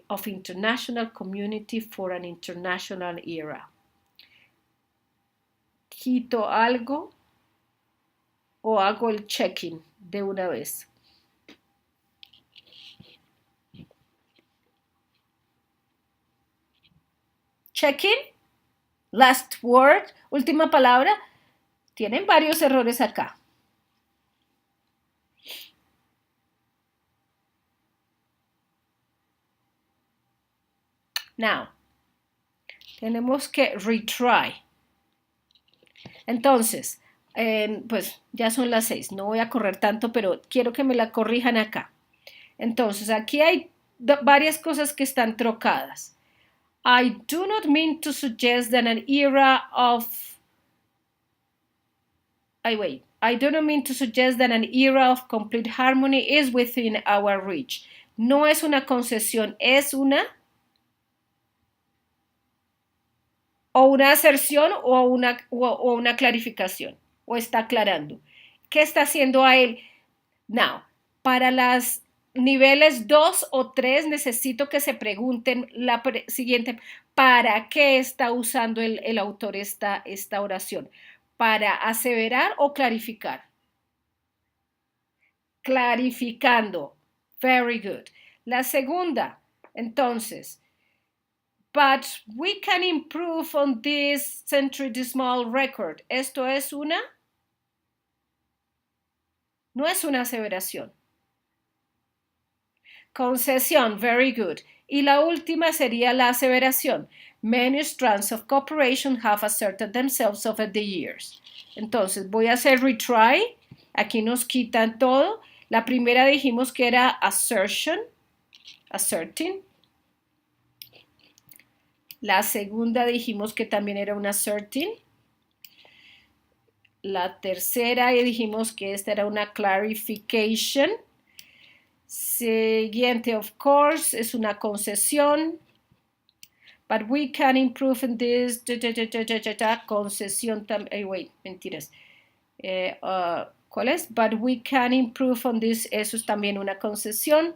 of international community for an international era. ¿Quito algo o hago el check-in de una vez? Check-in, last word, última palabra. Tienen varios errores acá. Now, tenemos que retry. Entonces, pues ya son las 6. No voy a correr tanto, pero quiero que me la corrijan acá. Entonces, aquí hay varias cosas que están trocadas. I do not mean to suggest that an era of... I do not mean to suggest that an era of complete harmony is within our reach. No es una concesión, es una... o una aserción o una clarificación, o está aclarando. ¿Qué está haciendo a él? Now, para las niveles 2 o 3 necesito que se pregunten la siguiente, ¿para qué está usando el autor esta oración? ¿Para aseverar o clarificar? Clarificando. Very good. La segunda, entonces, but we can improve on this century-decimal record. Esto es una... No es una aseveración. Concesión, very good. Y la última sería la aseveración. Many strands of cooperation have asserted themselves over the years. Entonces, voy a hacer retry. Aquí nos quitan todo. La primera dijimos que era assertion, asserting. La segunda dijimos que también era una asserting. La tercera dijimos que esta era una clarification. Siguiente, of course, es una concesión. But we can improve in this. Concesión también. Wait, mentiras. ¿Cuál es? But we can improve on this. Eso es también una concesión.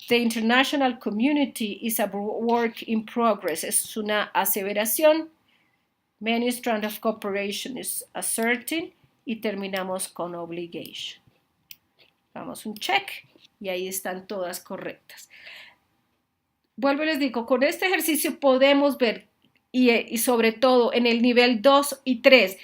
The international community is a work in progress. Es una aseveración. Many strands of cooperation is asserting. Y terminamos con obligation. Damos un check y ahí están todas correctas. Vuelvo y les digo, con este ejercicio podemos ver y sobre todo en el nivel 2 y 3,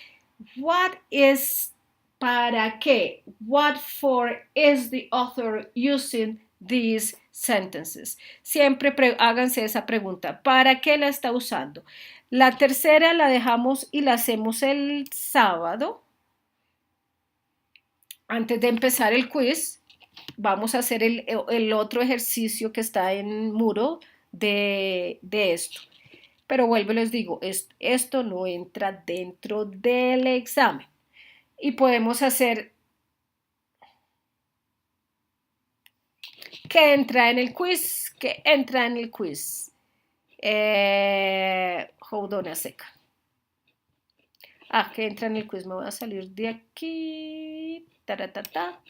what is, para qué, what for is the author using these sentences. Siempre háganse esa pregunta, ¿para qué la está usando? La tercera la dejamos y la hacemos el sábado. Antes de empezar el quiz, vamos a hacer el otro ejercicio que está en Moodle de esto. Pero vuelvo y les digo, esto no entra dentro del examen. Y podemos hacer... ¿Qué entra en el quiz? ¿Qué entra en el quiz? Hold on a second. ¿Qué entra en el quiz? Me voy a salir de aquí. Taratata.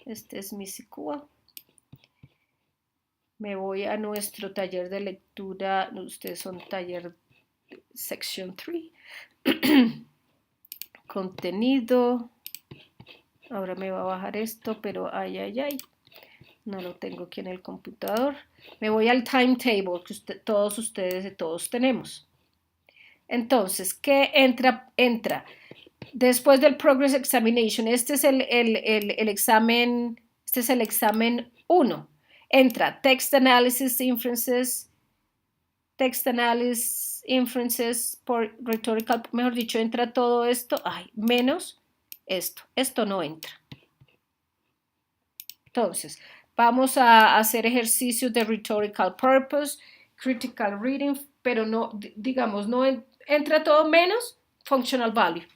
Este es mi SICUA. Me voy a nuestro taller de lectura. Ustedes son taller section 3. Contenido. Ahora me va a bajar esto, pero ay. No lo tengo aquí en el computador. Me voy al timetable que todos ustedes tenemos. Entonces, ¿qué entra? Después del Progress Examination, este es el examen, este es el examen 1. Entra Text Analysis Inferences por Rhetorical, mejor dicho, entra todo esto, menos esto. Esto no entra. Entonces, vamos a hacer ejercicios de Rhetorical Purpose, Critical Reading, pero no, digamos, no entra todo menos Functional Value.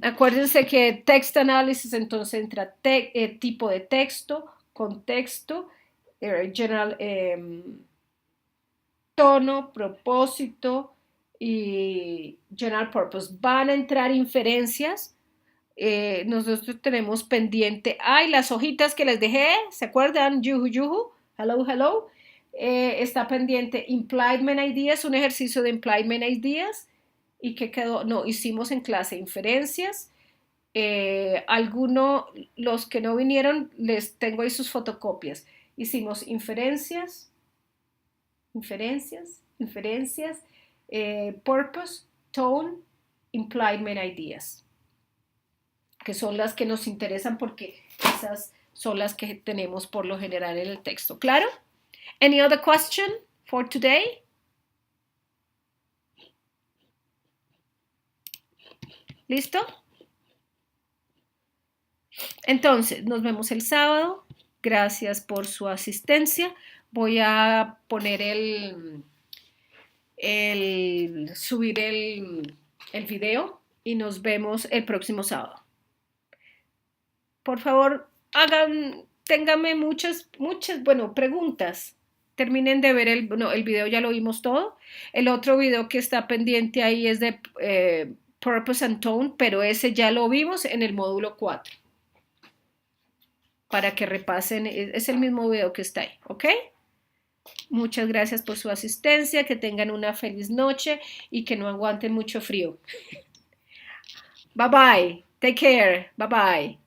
Acuérdense que text analysis entonces entra tipo de texto, contexto, general, tono, propósito y general purpose. Van a entrar inferencias. Nosotros tenemos pendiente, las hojitas que les dejé, ¿se acuerdan? Yuhu, yuhu, hello, hello. Está pendiente Implement Ideas, un ejercicio de Implement Ideas. ¿Y qué quedó? No, hicimos en clase inferencias. Los que no vinieron, les tengo ahí sus fotocopias. Hicimos inferencias, purpose, tone, implement ideas, que son las que nos interesan porque esas son las que tenemos por lo general en el texto. ¿Claro? Any other question for today? ¿Listo? Entonces, nos vemos el sábado. Gracias por su asistencia. Voy a poner subir el video y nos vemos el próximo sábado. Por favor, ténganme muchas, preguntas. Terminen de ver el video, ya lo vimos todo. El otro video que está pendiente ahí es de Purpose and Tone, pero ese ya lo vimos en el módulo 4. Para que repasen, es el mismo video que está ahí, ¿ok? Muchas gracias por su asistencia, que tengan una feliz noche y que no aguanten mucho frío. Bye bye, take care, bye bye.